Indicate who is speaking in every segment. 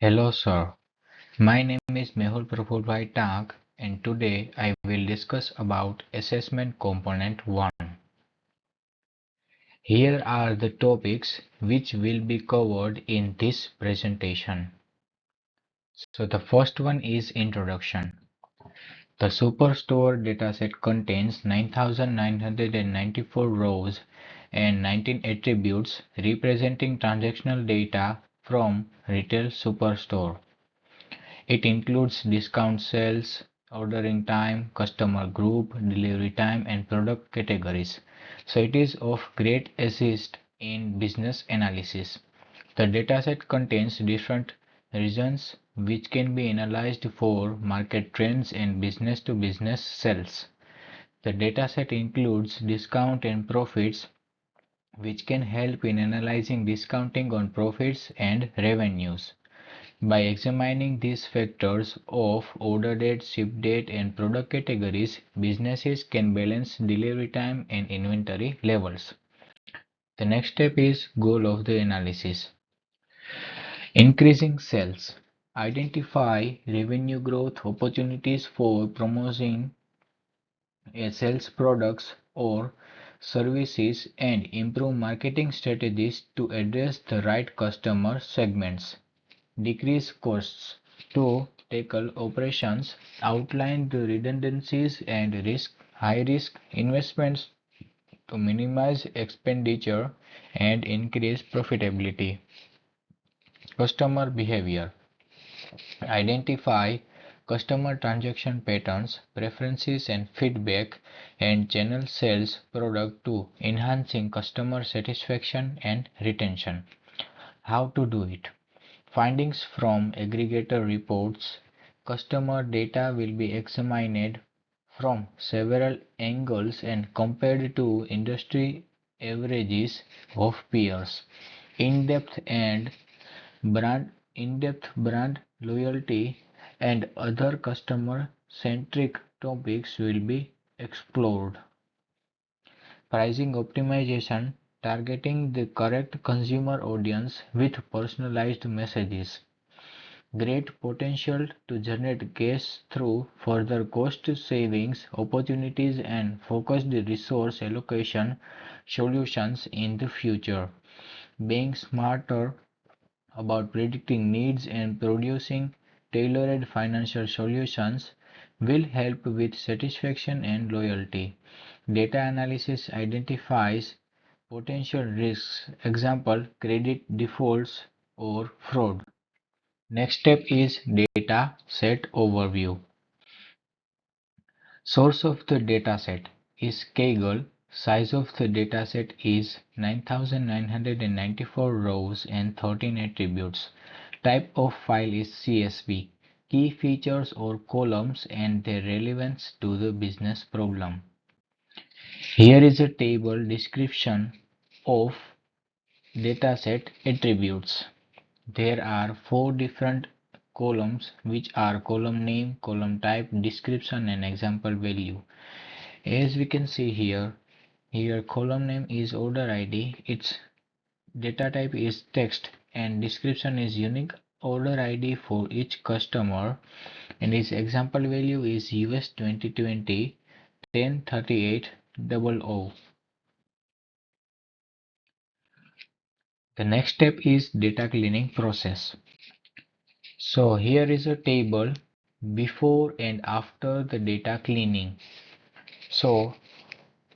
Speaker 1: Hello sir, my name is Mehul Tak and today I will discuss about Assessment Component 1. Here are the topics which will be covered in this presentation. So the first one is Introduction. The Superstore dataset contains 9,994 rows and 19 attributes representing transactional data from Retail Superstore. It includes discount sales, ordering time, customer group, delivery time, and product categories. So it is of great assist in business analysis. The dataset contains different regions which can be analyzed for market trends and business-to-business sales. The dataset includes discount and profits which can help in analyzing discounting on profits and revenues. By examining these factors of order date, ship date, and product categories, businesses can balance delivery time and inventory levels. The next step is goal of the analysis. Increasing sales. Identify revenue growth opportunities for promoting sales products or services and improve marketing strategies to address the right customer segments. Decrease costs. To tackle operations, outline the redundancies and high-risk investments to minimize expenditure and increase profitability. Customer behavior. Identify customer transaction patterns, preferences and feedback and channel sales product to enhancing customer satisfaction and retention. How to do it? Findings from aggregator reports. Customer data will be examined from several angles and compared to industry averages of peers. In-depth and in-depth brand loyalty and other customer-centric topics will be explored. Pricing optimization, targeting the correct consumer audience with personalized messages. Great potential to generate cash through further cost savings opportunities and focused resource allocation solutions in the future. Being smarter about predicting needs and producing tailored financial solutions will help with satisfaction and loyalty. Data analysis identifies potential risks, example, credit defaults or fraud. Next step is data set overview. Source of the dataset is Kaggle. Size of the dataset is 9,994 rows and 13 attributes. Type of file is CSV. Key features or columns and their relevance to the business problem. Here is a table description of dataset attributes. There are four different columns which are column name, column type, description and example value. As we can see here column name is order ID, its data type is text and description is unique order ID for each customer and its example value is US 2020 103800. The next step is data cleaning process. So here is a table before and after the data cleaning. So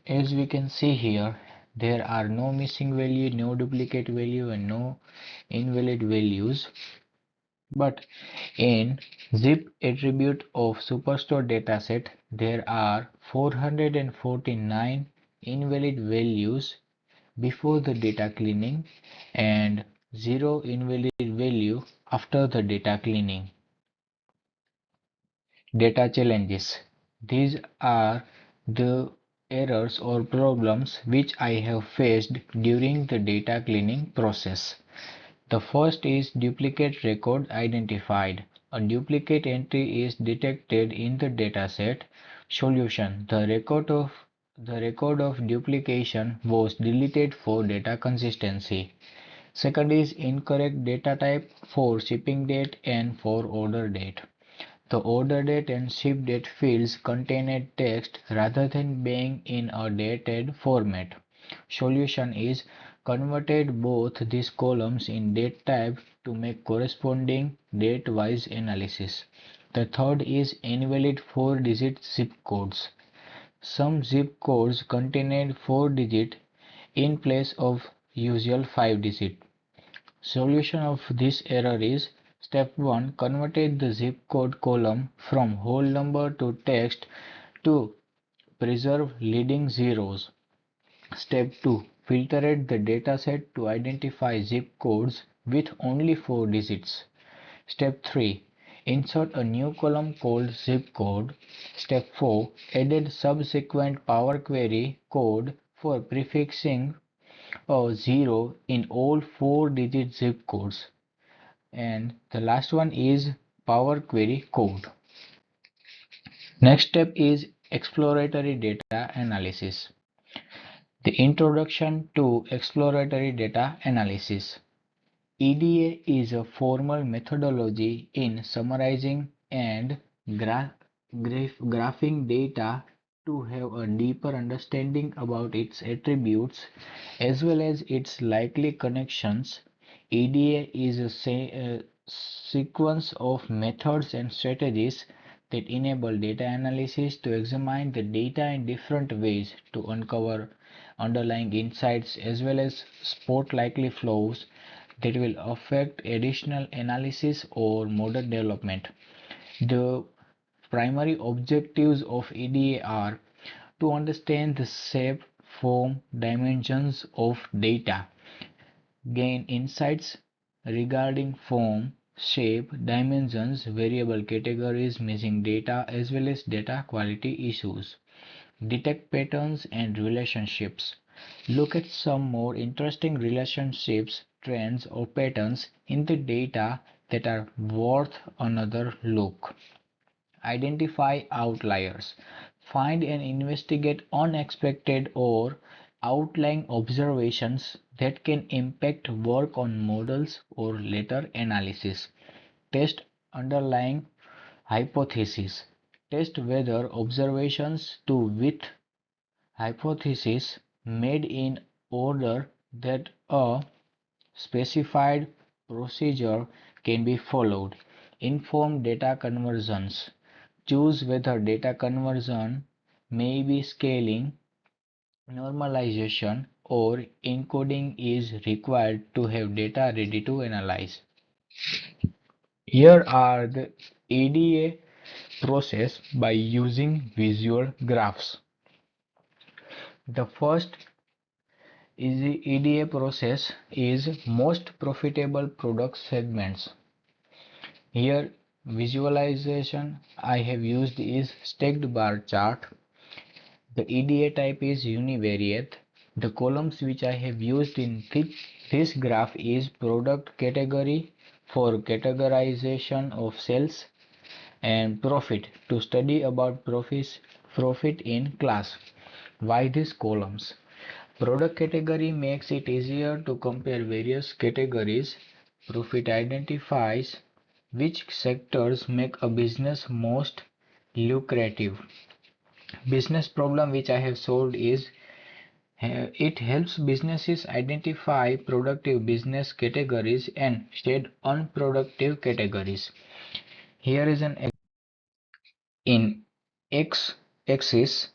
Speaker 1: as we can see here, there are no missing value, no duplicate value and no invalid values. But in zip attribute of superstore dataset, there are 449 invalid values before the data cleaning and 0 invalid value after the data cleaning. Data challenges. These are the errors or problems which I have faced during the data cleaning process. The first is duplicate record identified. A duplicate entry is detected in the dataset. Solution. The record of duplication was deleted for data consistency. Second is incorrect data type for shipping date and for order date. The order date and ship date fields contain a text rather than being in a dated format. Solution is converted both these columns in date type to make corresponding date-wise analysis. The third is invalid 4-digit zip codes. Some zip codes contain 4-digit in place of usual 5-digit. Solution of this error is: Step 1. Converted the zip code column from whole number to text to preserve leading zeros. Step 2. Filtered the dataset to identify zip codes with only 4 digits. Step 3. Insert a new column called zip code. Step 4. Added subsequent Power Query code for prefixing a zero in all 4-digit zip codes. And the last one is Power Query code. Next step is exploratory data analysis. The introduction to exploratory data analysis. EDA is a formal methodology in summarizing and graphing data to have a deeper understanding about its attributes as well as its likely connections. EDA is a sequence of methods and strategies that enable data analysis to examine the data in different ways to uncover underlying insights as well as spot likely flaws that will affect additional analysis or model development. The primary objectives of EDA are to understand the shape, form, dimensions of data, gain insights regarding form, shape, dimensions, variable categories, missing data, as well as data quality issues. Detect patterns and relationships. Look at some more interesting relationships, trends, or patterns in the data that are worth another look. Identify outliers. Find and investigate unexpected or outlying observations that can impact work on models or later analysis. Test underlying hypotheses. Test whether observations to with hypothesis made in order that a specified procedure can be followed. Inform data conversions. Choose whether data conversion may be scaling, normalization, or encoding is required to have data ready to analyze. Here are the EDA process by using visual graphs. The first is the EDA process is most profitable product segments. Here visualization I have used is stacked bar chart. The EDA type is univariate. The columns which I have used in this graph is product category for categorization of sales and profit to study about profit in class. Why these columns? Product category makes it easier to compare various categories. Profit identifies which sectors make a business most lucrative. Business problem which I have solved is it helps businesses identify productive business categories and shed unproductive categories. Here is an in X axis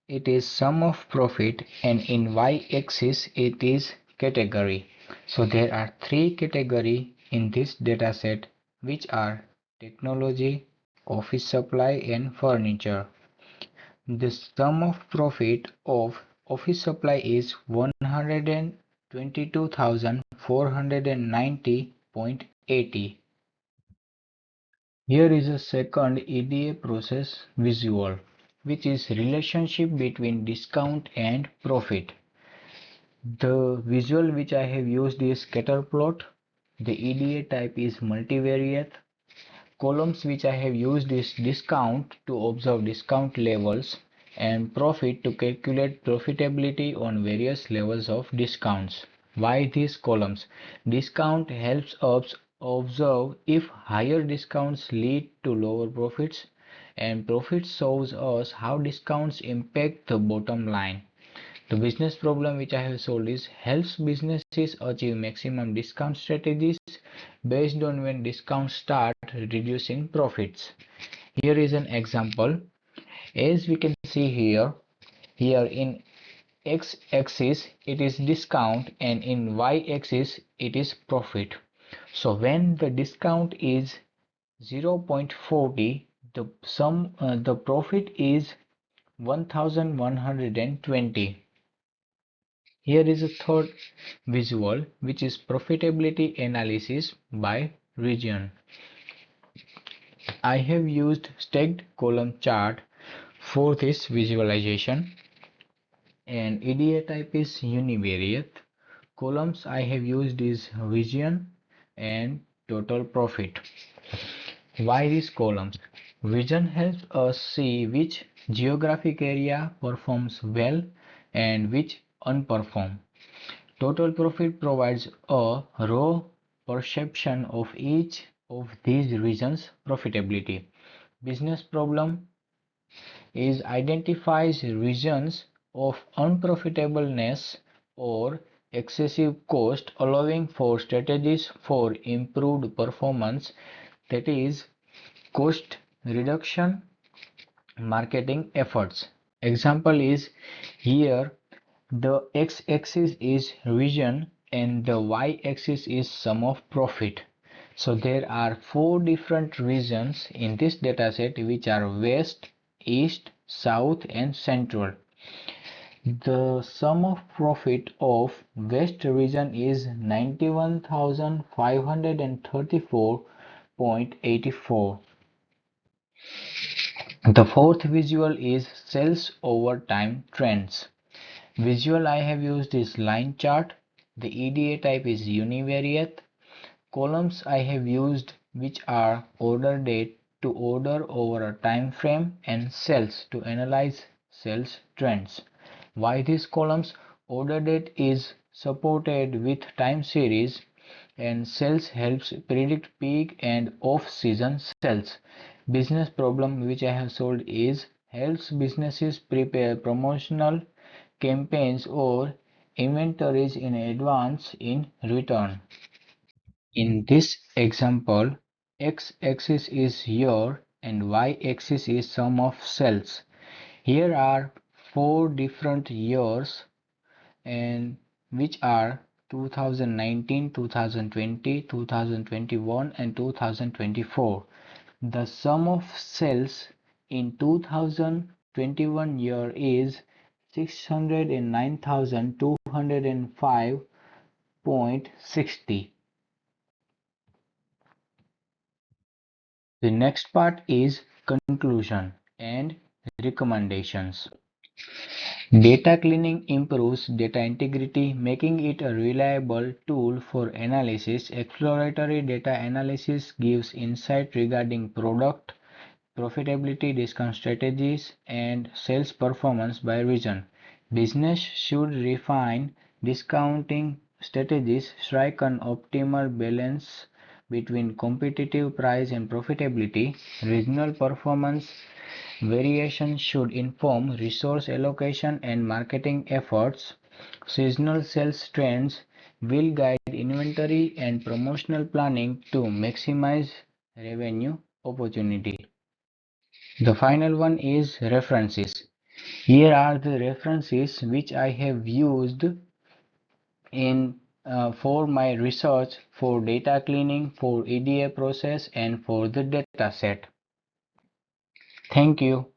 Speaker 1: it is sum of profit and in Y axis it is category. So there are three categories in this dataset which are technology, office supply and furniture. The sum of profit of office supply is 122,490.80. Here is a second EDA process visual, which is relationship between discount and profit. The visual which I have used is scatter plot. The EDA type is multivariate. Columns which I have used is discount to observe discount levels and profit to calculate profitability on various levels of discounts. Why these columns? Discount helps us observe if higher discounts lead to lower profits, and profit shows us how discounts impact the bottom line. The business problem which I have solved is helps businesses achieve maximum discount strategies based on when discounts start reducing profits. Here is an example. As we can see here in x-axis it is discount and in y-axis it is profit. So when the discount is 0.40, the profit is 1120. Here is a third visual which is profitability analysis by region. I have used stacked column chart for this visualization, and EDA type is univariate. Columns I have used is region and total profit. Why these columns? Region helps us see which geographic area performs well and which unperform. Total profit provides a raw perception of each of these regions' profitability. Business problem is identifies regions of unprofitableness or excessive cost, allowing for strategies for improved performance, that is cost reduction marketing efforts. Example is here the x-axis is region and the y-axis is sum of profit. So there are four different regions in this dataset which are west, east, south and central. The sum of profit of west region is 91,534.84. The fourth visual is sales over time trends. Visual I have used is line chart. The EDA type is univariate. Columns I have used which are order date to order over a time frame and cells to analyze sales trends. Why these columns? Order date is supported with time series and sales helps predict peak and off-season sales. Business problem which I have solved is helps businesses prepare promotional campaigns or inventories in advance in return. In this example, x-axis is year and y-axis is sum of sales. Here are four different years and which are 2019, 2020, 2021 and 2024. The sum of sales in 2021 year is 609,205.60. The next part is conclusion and recommendations. Data cleaning improves data integrity, making it a reliable tool for analysis. Exploratory data analysis gives insight regarding product profitability, discount strategies, and sales performance by region. Business should refine discounting strategies, strike an optimal balance between competitive price and profitability. Regional performance variation should inform resource allocation and marketing efforts. Seasonal sales trends will guide inventory and promotional planning to maximize revenue opportunity. The final one is references. Here are the references which I have used in for my research for data cleaning, for EDA process and for the data set. Thank you.